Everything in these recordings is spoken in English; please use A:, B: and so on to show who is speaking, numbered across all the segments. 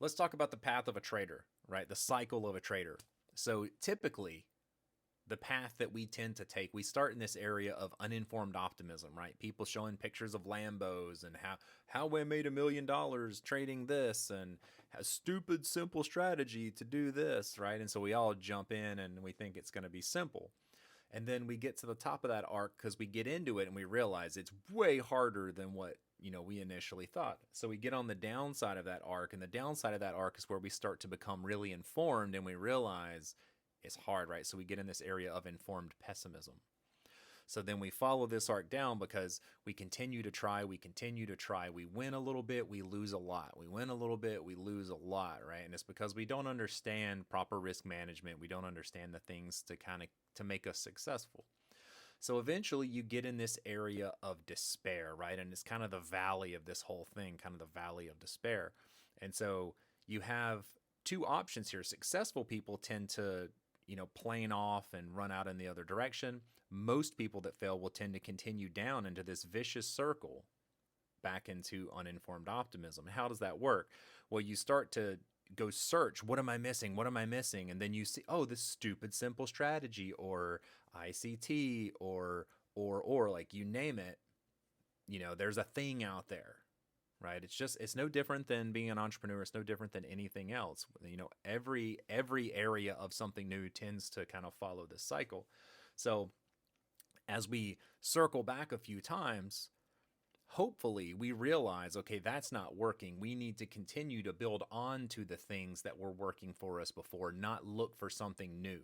A: let's talk about the path of a trader, right? The cycle of a trader. So typically, the path that we tend to take, we start in this area of uninformed optimism, right? People showing pictures of Lambos and how we made $1 million trading this and a stupid simple strategy to do this, right? And so we all jump in and we think it's going to be simple. And then we get to the top of that arc because we get into it and we realize it's way harder than what we initially thought. So we get on the downside of that arc, and the downside of that arc is where we start to become really informed and we realize it's hard, right? So we get in this area of informed pessimism. So then we follow this arc down because we continue to try, we win a little bit, we lose a lot. We win a little bit, we lose a lot, right? And it's because we don't understand proper risk management. We don't understand the things to make us successful. So eventually you get in this area of despair, right? And it's kind of the valley of this whole thing, kind of the valley of despair. And so you have two options here. Successful people tend to, plane off and run out in the other direction. Most people that fail will tend to continue down into this vicious circle back into uninformed optimism. How does that work? Well, you start to go search, what am I missing? What am I missing? And then you see, oh, this stupid simple strategy or ICT or like you name it, there's a thing out there, right? It's no different than being an entrepreneur. It's no different than anything else. Every area of something new tends to kind of follow this cycle. So as we circle back a few times, hopefully we realize, okay, that's not working. We need to continue to build on to the things that were working for us before, not look for something new,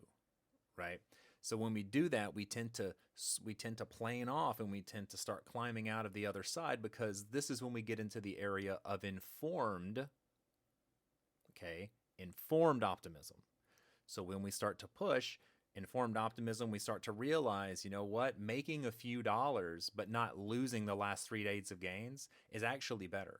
A: right? So when we do that, we tend to plane off and we tend to start climbing out of the other side, because this is when we get into the area of informed optimism. So when we start to push informed optimism, we start to realize, making a few dollars but not losing the last 3 days of gains is actually better,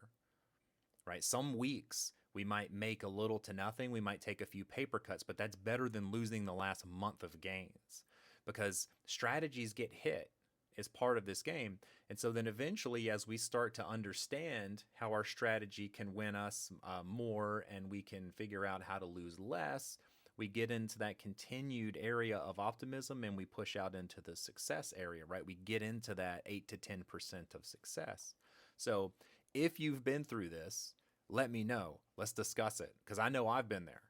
A: right? Some weeks we might make a little to nothing. We might take a few paper cuts, but that's better than losing the last month of gains, because strategies get hit as part of this game. And so then eventually, as we start to understand how our strategy can win us more and we can figure out how to lose less, we get into that continued area of optimism and we push out into the success area, right? We get into that 8 to 10% of success. So if you've been through this, let me know. Let's discuss it, because I know I've been there.